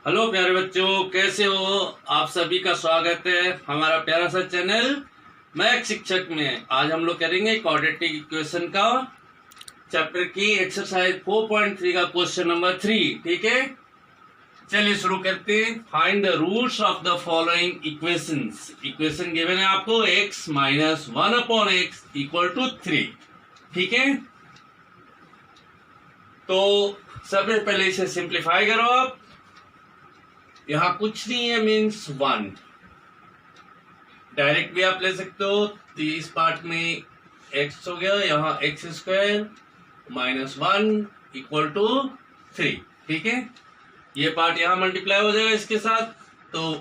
Hello प्यारे बच्चों, कैसे हो? आप सभी का स्वागत है हमारा प्यारा सा चैनल मैथ शिक्षक में। आज हम लोग करेंगे क्वाड्रेटिक इक्वेशन का चैप्टर की एक्सरसाइज 4.3 का क्वेश्चन नंबर 3। ठीक है, चलिए शुरू करते हैं। Find the roots of the following equations. Equation given है आपको x minus 1/x equal to 3। ठीक है, तो सबसे पहले इसे सिंप्लीफाई करो आप। यहां कुछ नहीं है, मीन्स 1। डायरेक्ट भी आप ले सकते हो। तो इस पार्ट में x हो गया, यहाँ x square minus 1 equal to 3। ठीक है, ये पार्ट यहाँ मल्टीप्लाई हो जाएगा इसके साथ। तो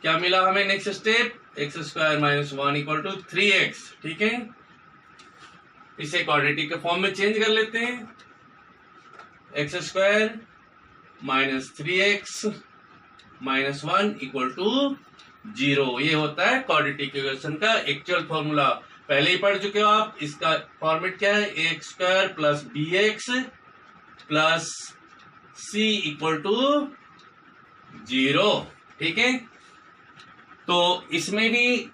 क्या मिला हमें next step? X square minus 1 equal to 3x। ठीक है, इसे क्वाड्रेटिक के फॉर्म में चेंज कर लेते हैं। X square minus 3x minus 1 equal to 0। ये होता है क्वाड्रेटिक इक्वेशन का एक्चुअल फॉर्मूला। पहले ही पढ़ चुके हो आप। इसका फॉर्मेट क्या है? X square plus B x plus C equal to 0। ठीक है, तो इसमें भी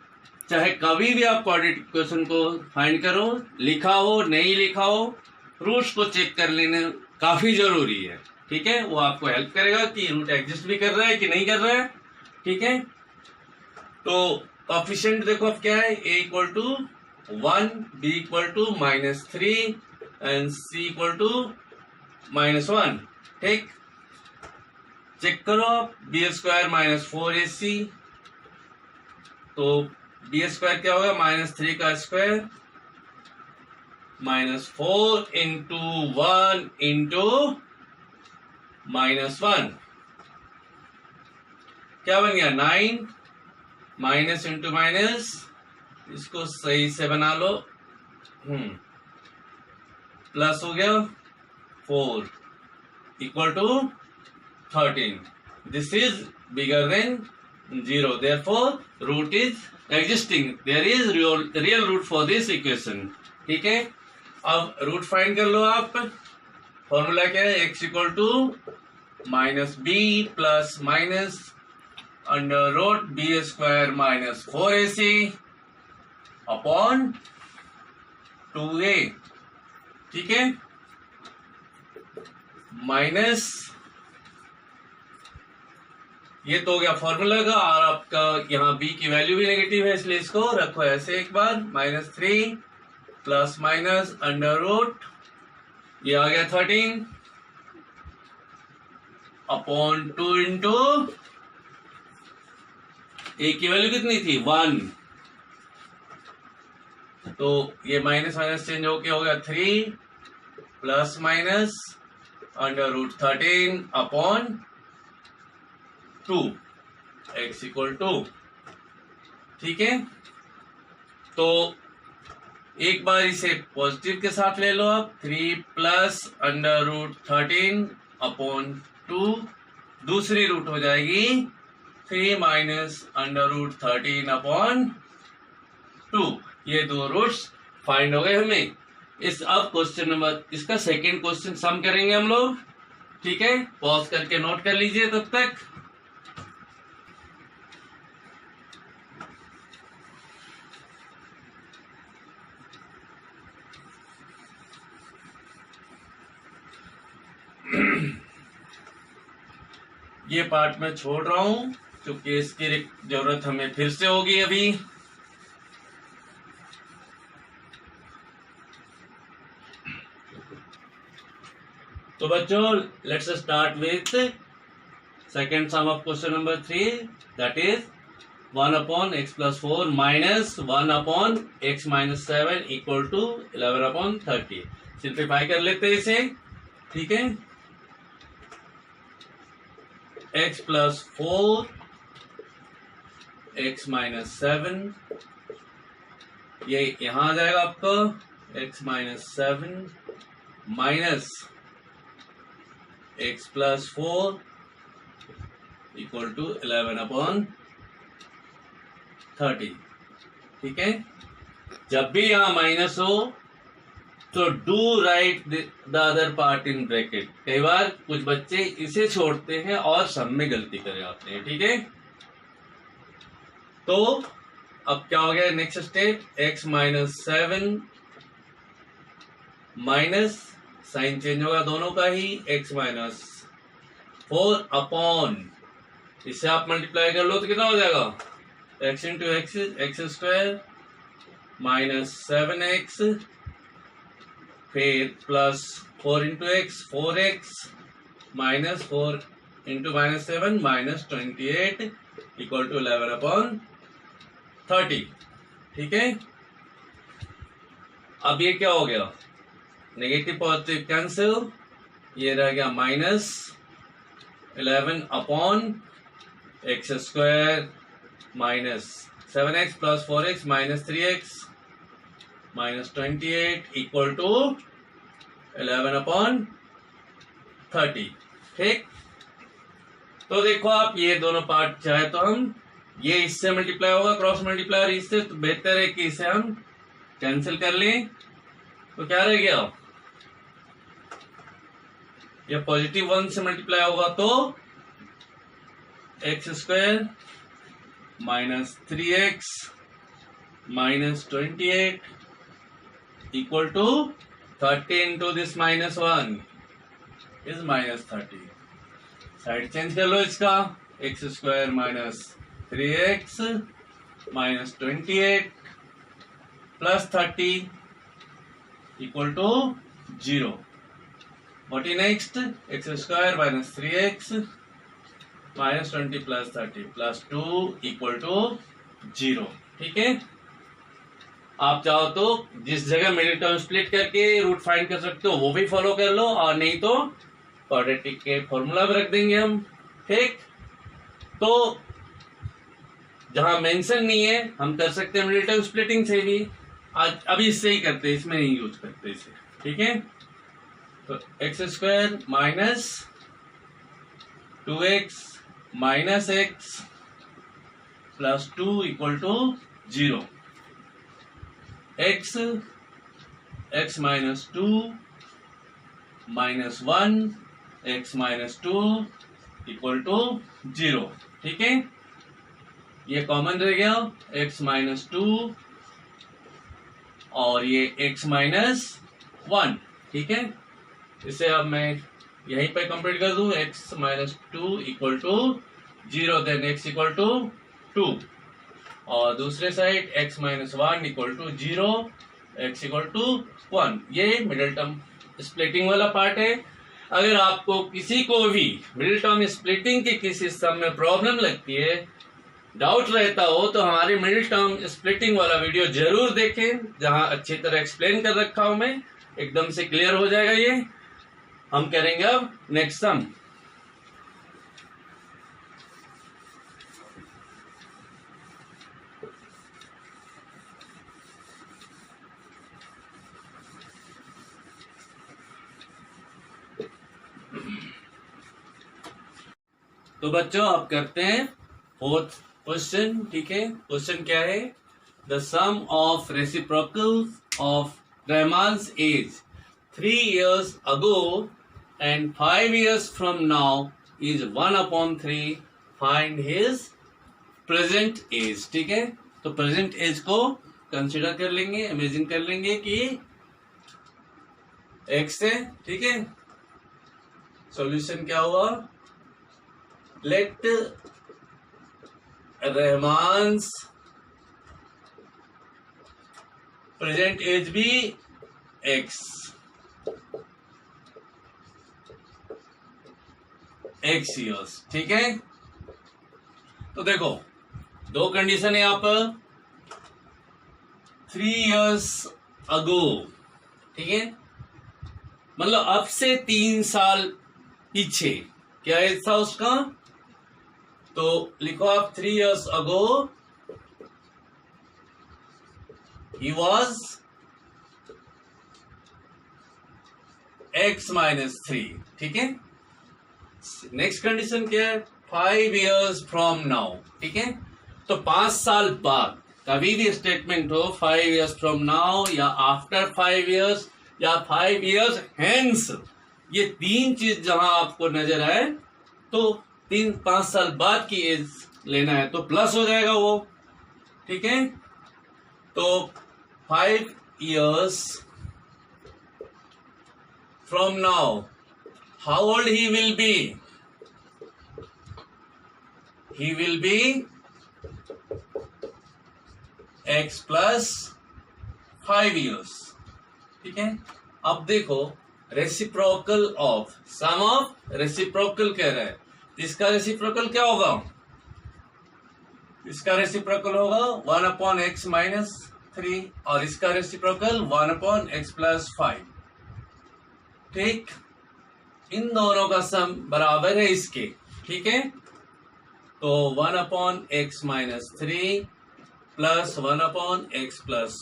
चाहे कभी भी आप क्वाड्रेटिक इक्वेशन को फाइंड करो, लिखा हो नहीं लिखा हो, रूट्स को चेक कर लेना काफी जरूरी है। ठीक है, वो आपको हेल्प करेगा कि रूट एग्जिस्ट भी कर रहा है कि नहीं कर रहा है। ठीक है, तो कोएफिशिएंट देखो अब क्या है? a equal to 1, b equal to minus 3 and c equal to minus 1। ठीक, चेक करो आप। बी स्क्वायर माइनस 4ac, तो बी स्क्वायर क्या होगा? माइनस 3 का square minus 4 into 1 into minus 1, क्या बन गया? 9 माइनस इंटू माइनस, इसको सही से बना लो। प्लस हो गया 4 equal to 13। This is bigger than 0, therefore root is existing. There is real root for this equation. ठीक है, अब रूट फाइंड कर लो आप। फॉर्मूला क्या है? x equal to minus B plus minus under root B square minus 4ac upon 2a। ठीक है, माइनस ये तो हो गया फॉर्मूला का। और आपका यहाँ b की वैल्यू भी नेगेटिव है, इसलिए इसको रखो ऐसे एक बार। Minus 3 plus minus under root, ये आ गया 13 अपॉन 2 इंटू ए की वैल्यू कितनी थी? 1। तो ये माइनस माइनस चेंज होके हो गया 3 plus minus under root 13 upon 2 x equal to. ठीक है, तो एक बार इसे पॉजिटिव के साथ ले लो आप। 3 प्लस अंडर रूट 13 अपॉन 2, दूसरी रूट हो जाएगी 3 माइनस अंडर रूट 13 अपॉन 2। ये दो रूट्स फाइंड हो गए हमें। इस अब क्वेश्चन नंबर, इसका सेकंड क्वेश्चन सम करेंगे हम लोग। ठीक है, पॉज करके नोट कर लीजिए तब तक। ये पार्ट मैं छोड़ रहा हूं क्योंकि इसकी जरूरत हमें फिर से होगी अभी। तो बच्चों, let's start with second sum of question number 3, that is 1 upon x plus 4 minus 1 upon x minus 7 equal to 11 upon 30। Simplify कर लेते हैं इसे। ठीक है, x प्लस 4 x माइनस 7, ये यहां आ जाएगा आपका x minus 7 minus x plus 4 equal to 11 upon 30। ठीक है, जब भी यहां माइनस हो So do write the other part in bracket. कई बार कुछ बच्चे इसे छोड़ते हैं और सब में गलती कर जाते हैं, ठीक है। तो अब क्या हो गया next step, x minus 7 minus sign change होगा दोनों का ही, x माइनस 4 अपॉन, इससे आप मल्टीप्लाई कर लो तो कितना हो जाएगा, x into x square minus 7x फिर plus 4 into x 4x minus 4 into minus 7 minus 28 equal to 11 upon 30, ठीक है। अब ये क्या हो गया, नेगेटिव पॉजिटिव कैंसिल, ये रह गया minus 11 upon x square minus 7x plus 4x minus 3x minus 28 equal to 11 upon 30, ठीक। तो देखो आप ये दोनों पार्ट चाहे तो हम ये इससे मल्टीप्लाई होगा क्रॉस मल्टीप्लाई, इससे तो बेहतर है कि इसे हम कैंसिल कर लें। तो क्या रह गया, ये पॉजिटिव 1 से मल्टीप्लाई होगा तो x square minus 3x minus 28 equal to 30 into this minus 1 is minus 30। Side change कर लो इसका, x square minus 3x minus 28 plus 30 equal to 0। What is next, x square minus 3x minus 20 plus 30 plus 2 equal to 0, ठीक है। आप चाहो तो जिस जगह मिडिल टर्म स्प्लिट करके रूट फाइंड कर सकते हो वो भी फॉलो कर लो, और नहीं तो क्वाड्रेटिक के फॉर्मूला भी रख देंगे हम, ठीक। तो जहां मेंशन नहीं है हम कर सकते हैं मिडिल टर्म स्प्लिटिंग से भी, आज अभी इससे ही करते हैं, इसमें नहीं यूज करते इसे, ठीक है। तो x square minus 2x minus x plus 2 equal to 0, x minus 2 minus 1 x minus 2 equal to 0, ठीक है। ये कॉमन रह गया x माइनस 2 और ये x माइनस 1, ठीक है। इसे अब मैं यहीं पे कंप्लीट कर दूं, x minus 2 equal to 0 then x equal to 2, और दूसरे side x minus 1 equal to 0 x equal to 1। ये मिडिल टर्म स्प्लिटिंग वाला पार्ट है। अगर आपको किसी को भी मिडिल टर्म स्प्लिटिंग के किसी सम में प्रॉब्लम लगती है, डाउट रहता हो, तो हमारे मिडिल टर्म स्प्लिटिंग वाला वीडियो जरूर देखें, जहां अच्छी तरह एक्सप्लेन कर रखा हूं मैं, एकदम से क्लियर हो जाएगा। ये हम करेंगे अब नेक्स्ट सम। तो बच्चों अब करते हैं फोर्थ क्वेश्चन, ठीक है। क्वेश्चन क्या है, the sum of reciprocals of Rahman's age 3 years ago and 5 years from now is 1/3, find his present age, ठीक है। तो प्रेजेंट एज को कंसिडर कर लेंगे, इमेजिन कर लेंगे कि x है, ठीक है। सॉल्यूशन क्या हुआ, लेट रहमान's प्रेजेंट एज भी x years, ठीक है। तो देखो दो कंडीशन है यहाँ पर, 3 years ago, ठीक है, मतलब अब से 3 साल पीछे क्या एज था उसका। तो लिखो आप 3 years ago he was x minus 3, ठीक है। नेक्स्ट कंडीशन क्या है, 5 years from now, ठीक है। तो 5 साल बाद, कभी भी स्टेटमेंट हो 5 years from now या आफ्टर 5 years, या 5 years hence, ये तीन चीज जहां आपको नजर आए तो 3-5 साल बाद की एज लेना है तो प्लस हो जाएगा वो, ठीक है। तो 5 years from now, how old he will be? He will be x plus 5 years, ठीक है। अब देखो reciprocal of sum of reciprocal कह रहा है, इसका रेसिप्रोकल क्या होगा? इसका रेसिप्रोकल होगा 1/x माइनस 3 और इसका रेसिप्रोकल 1/x प्लस 5, ठीक। इन दोनों का सम बराबर है इसके, ठीक है। तो 1/x minus 3 plus 1/x plus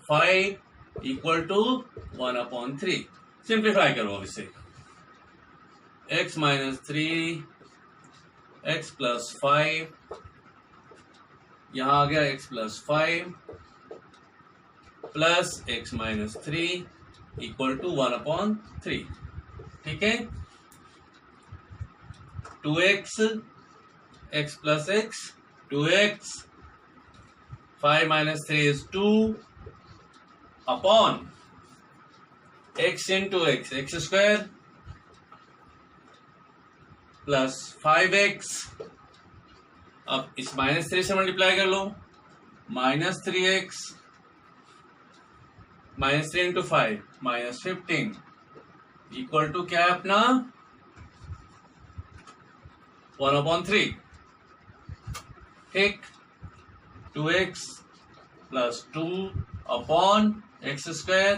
5 equal to 1/3। Simplify करो अब इसे, x माइनस 3 x प्लस 5, यहां आ गया x plus 5 plus x minus 3 equal to 1/3, ठीक है। 2x x plus x 2x 5 minus 3 is 2 upon x into x, x square plus 5x, अब इस माइनस 3 से मल्टीप्लाई कर लो, minus 3x minus 3 into 5 minus 15 equal to क्या है अपना 1/3, ठीक। 2x plus 2 upon x square,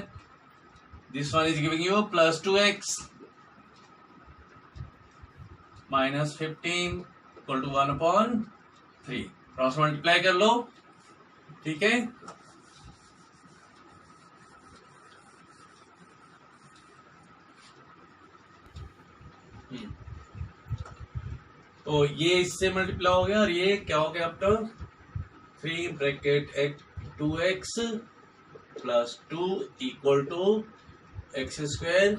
this one is giving you plus 2x minus 15 equal to 1/3, cross multiply कर लो, ठीक है। तो ये इससे मल्टीप्लाई हो गया और ये क्या हो गया आपका 3 bracket 2x plus 2 equal to x square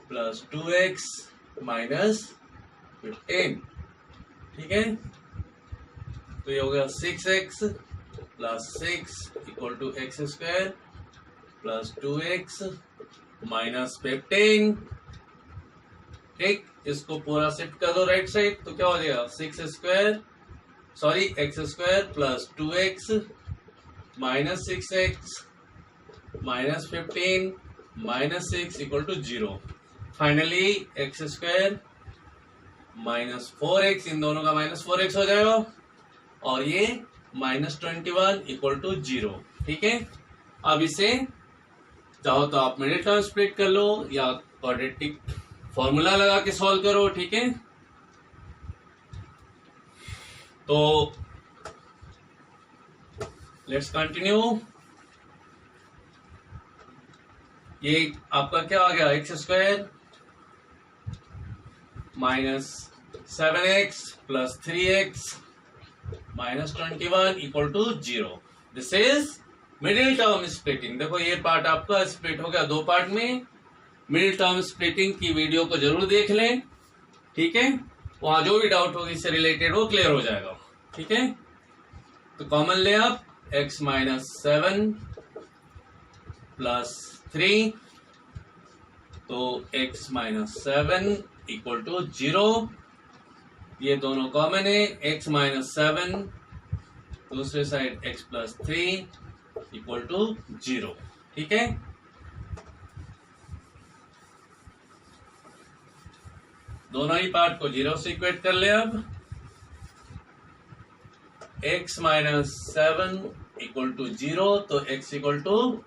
plus 2x minus 15, ठीक है। तो ये हो गया 6x plus 6 equal to x square plus 2x minus 15, ठीक। इसको पूरा शिफ्ट कर दो राइट साइड, तो क्या हो जाएगा x square plus 2x minus 6x minus 15 minus 6 equal to 0। Finally x square minus 4x, इन दोनों का माइनस 4x हो जाएगा और ये माइनस 21 इक्वल टू 0, ठीक है। अब इसे चाहो तो आप मिडिल टर्म स्प्लिट कर लो या क्वाड्रेटिक फॉर्मूला लगा के सॉल्व करो, ठीक है। तो लेट्स कंटिन्यू। ये आपका क्या आ गया x square minus 7x plus 3x minus 21 equal to 0। This is middle term splitting. देखो ये पार्ट आपका स्प्लिट हो गया दो पार्ट में। मिडिल टर्म स्प्लिटिंग की वीडियो को जरूर देख लें, ठीक है। वहां जो भी डाउट होगी इससे रिलेटेड वो क्लियर हो जाएगा, ठीक है। तो कॉमन ले आप x माइनस 7 प्लस 3, तो x माइनस 7 इक्वल टू 0। ये दोनों कॉमन है, x माइनस 7 दूसरे side x plus 3 equal to 0, ठीक है। दोनों ही पार्ट को 0 से इक्वेट कर ले। अब x माइनस 7 इक्वल टू 0, तो x इक्वल टू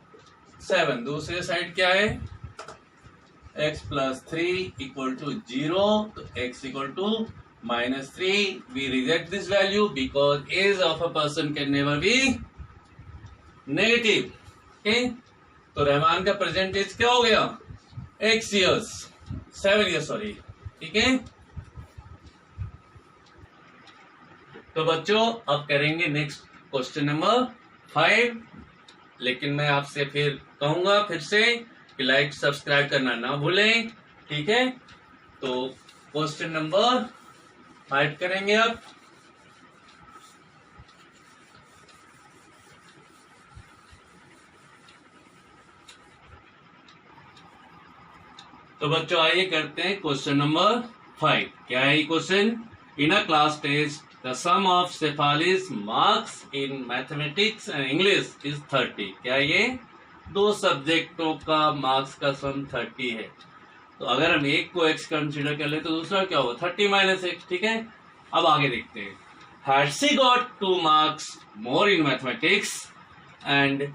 7। दूसरे साइड क्या है x प्लस 3 इक्वल टू 0, तो x equal to minus 3। We reject this value because age of a person can never be negative, okay. तो रहमान का प्रेजेंट एज क्या हो गया x ईयर्स 7 ईयर्स, सॉरी, ठीक है। तो बच्चों अब करेंगे नेक्स्ट क्वेश्चन नंबर 5। लेकिन मैं आपसे फिर कहूंगा फिर से कि लाइक सब्सक्राइब करना ना भूलें, ठीक है। तो क्वेश्चन नंबर 5 करेंगे अब। तो बच्चों आइए करते हैं क्वेश्चन नंबर 5। क्या है ये question? In a class test the sum of Shefali's marks in mathematics and English is 30। क्या ये 2 सब्जेक्टों का मार्क्स का सम 30 है। तो अगर हम एक को x कंसिडर कर ले तो दूसरा क्या होगा 30 माइनस x, ठीक है। अब आगे देखते हैं। Had she got 2 marks more in mathematics and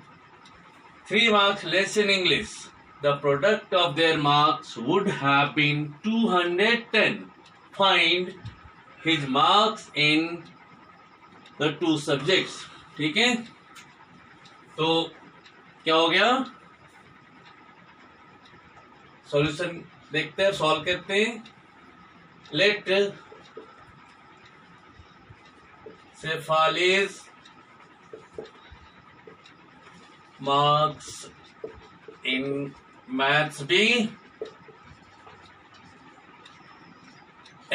3 marks less in English, the product of their marks would have been 210. Find his marks in the 2 subjects, ठीक है। तो क्या हो गया, सॉल्यूशन देखते हैं, सॉल्व करते हैं। Let Shefali's marks in maths be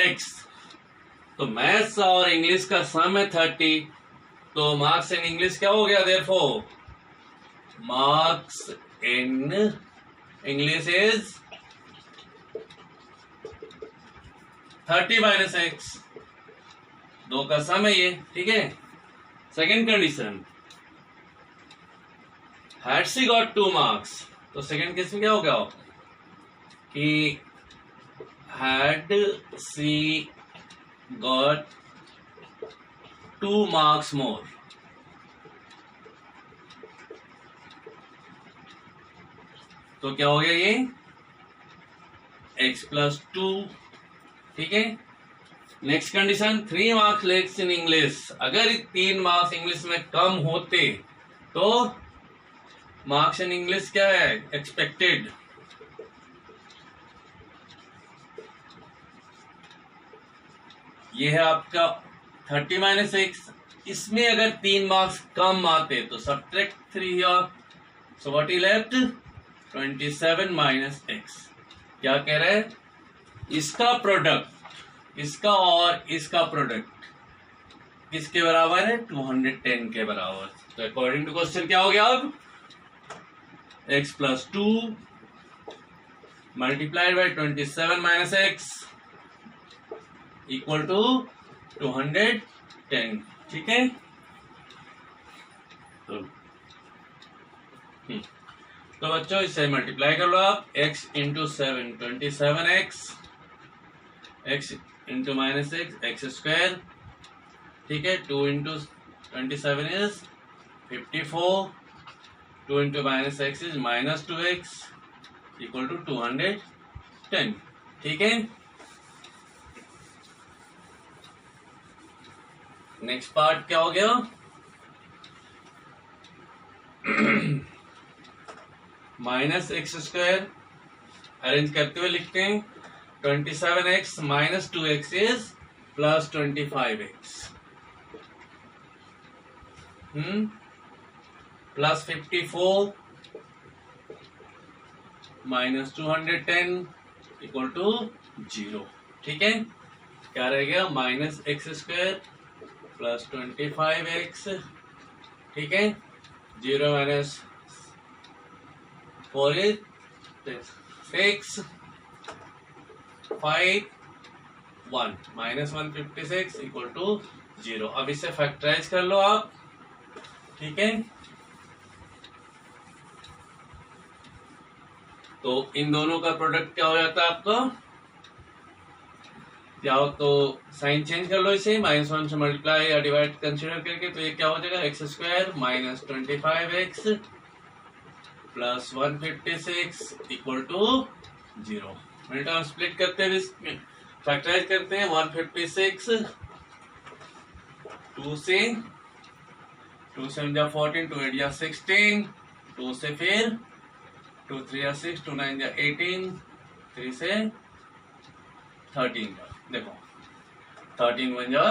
x। तो मैथ्स और इंग्लिश का सम है 30, तो मार्क्स इन इंग्लिश क्या हो गया? Therefore marks in English is 30 minus x। 2 का सम है ये, ठीक है। Second condition, had she got 2 marks. तो सेकेंड केस में क्या हो गया कि had she got 2 marks more. तो क्या हो गया ये x प्लस 2, ठीक है। Next condition, 3 marks less in English. अगर 3 मार्क्स इंग्लिश में कम होते तो मार्क्स इन इंग्लिश क्या है? एक्सपेक्टेड। ये है आपका 30 माइनस x। इसमें अगर 3 मार्क्स कम आते तो सब्ट्रैक्ट 3 और so what is left 27 minus x। क्या कह रहे हैं? इसका प्रोडक्ट, इसका और इसका प्रोडक्ट किसके बराबर है? 210 के बराबर। तो अकॉर्डिंग टू क्वेश्चन क्या हो गया अब? x plus 2 multiplied by 27 minus x equal to 210, ठीक है। तो बच्चों इसे मल्टीप्लाई कर लो आप। x into 7 27x, x into minus x square, ठीक है। 2 into 27 is 54, 2 into minus x is minus 2x equal to 210, ठीक है। नेक्स्ट पार्ट क्या हो गया? माइनस एक्स स्क्वायर अरेंज करते हुए लिखते हैं 27x minus 2x is plus 25x plus 54 minus 210 equal to 0, ठीक है। क्या रह गया? Minus x square plus 25x, ठीक है। 0 minus 4 is 6, 5, 1 minus 156 equal to 0। अब इसे फैक्टराइज कर लो आप, ठीक है। तो इन दोनों का प्रोडक्ट क्या हो जाता है आपका? क्या हो तो साइन चेंज कर लो इसे, माइनस 1 से मल्टीप्लाई या डिवाइड कंसिडर करके। तो ये क्या हो जाएगा? X square minus 25x plus 156 equal to 0। Minute हम स्प्लिट करते हैं, फैक्टराइज करते हैं। 156 2 से 2 से 14, 2 8 या 16, 2 से फिर 2 3 या 6, 2 9 या 18, 3 से 13 का देखो 13 1 जा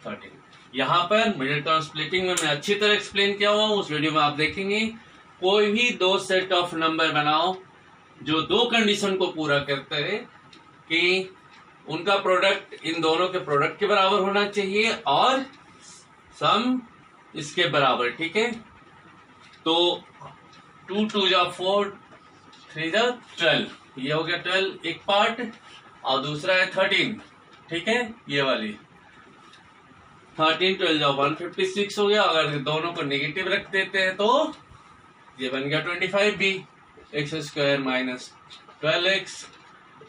13। यहाँ पर मिडिल टर्म स्प्लिटिंग में मैं अच्छी तरह एक्सप्लेन किया हुआ, उस वीडियो में आप देखेंगे। कोई भी दो सेट ऑफ नंबर बनाओ जो दो कंडीशन को पूरा करते हैं कि उनका प्रोडक्ट इन दोनों के प्रोडक्ट के बराबर होना चाहिए और सम इसके बराबर, ठीक है। तो 2 2 जा 4, 3 जा 12, ये हो गया 12 एक पार्ट, और दूसरा है 13, ठीक है, ये वाली 13 12 जा 156 हो गया। अगर दोनों को नेगेटिव रख देते हैं तो ये बन गया 25 भी, x square minus 12x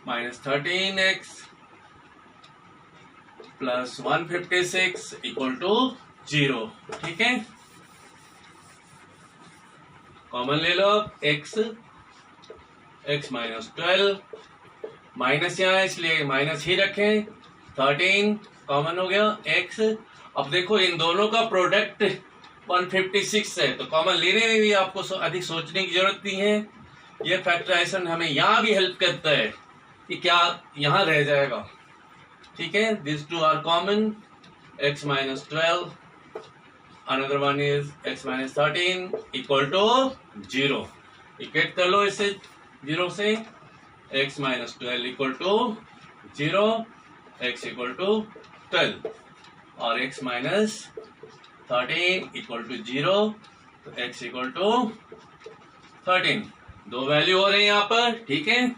minus 13x plus 156 equal to 0, ठीक है। कॉमन ले लो, x माइनस 12, माइनस यहाँ इसलिए माइनस ही रखें, 13 कॉमन हो गया x। अब देखो इन दोनों का प्रोडक्ट 156 है, तो कॉमन लेने में भी आपको अधिक सोचने की जरूरत नहीं है। ये फैक्टराइजेशन हमें यहाँ भी हेल्प करता है कि क्या यहाँ रह जाएगा, ठीक है। This two are common, x minus 12, another one is x minus 13 equal to 0। Equate कर लो इसे 0 से, x minus 12 equal to 0, x equal to 12 और x माइनस 13 इक्वल टू 0, तो x इक्वल टू 13, दो वैल्यू हो रहे हैं यहाँ पर, ठीक है।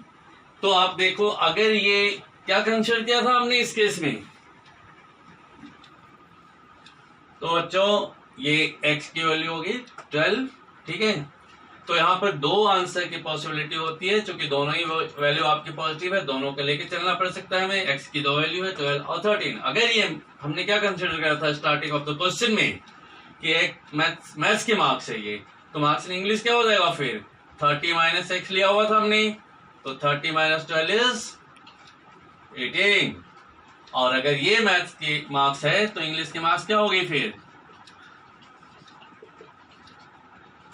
तो आप देखो, अगर ये क्या कंसीडर किया था हमने इस केस में, तो बच्चों ये x की वैल्यू होगी 12, ठीक है। तो यहाँ पर दो आंसर की पॉसिबिलिटी होती है, क्योंकि दोनों ही वैल्यू आपकी पॉजिटिव है, दोनों को लेके चलना पड़ सकता है हमें। x की दो वैल्यू है 12 और 13। अगर ये हमने क्या कंसीडर किया था स्टार्टिंग ऑफ द क्वेश्चन में कि एक मैथ्स के मार्क्स है ये, तो मार्क्स इन इंग्लिश क्या हो जाएगा फिर, 30 माइनस x लिया हुआ था हमने, तो 30 माइनस 12 इज 18। और अगर ये मैथ्स के मार्क्स है तो इंग्लिश के मार्क्स क्या होगी फिर,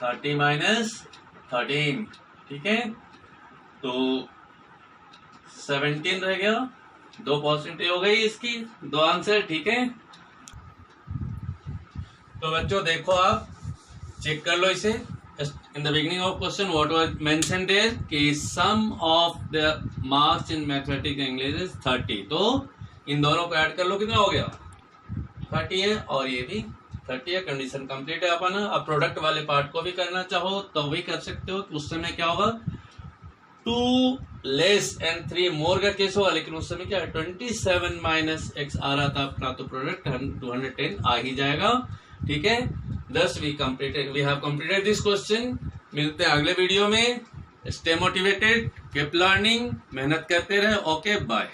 30 माइनस 13, ठीक है। तो 17 रह गया, दो पॉसिबिलिटी हो गई इसकी, दो आंसर, ठीक है। तो बच्चों देखो, आप चेक कर लो इसे। In the beginning of question what was mentioned there कि sum of the marks in mathematics English is 30। तो इन दोनों को ऐड कर लो, कितना हो गया 30 है, और ये भी 30 है, कंडीशन कंप्लीट है अपना। अब प्रोडक्ट वाले पार्ट को भी करना चाहो तो भी कर सकते हो। उस समय क्या होगा, 2 लेस एंड 3 मोर का केस होगा, लेकिन उस समय क्या है 27 माइनस x आ रहा था अपना, तो प्रोडक्ट 210 आ ही जाएगा, ठीक है। Thus we have completed this question। मिलते हैं अगले वीडियो में। Stay motivated, keep learning, मेहनत करते रहे। Okay bye.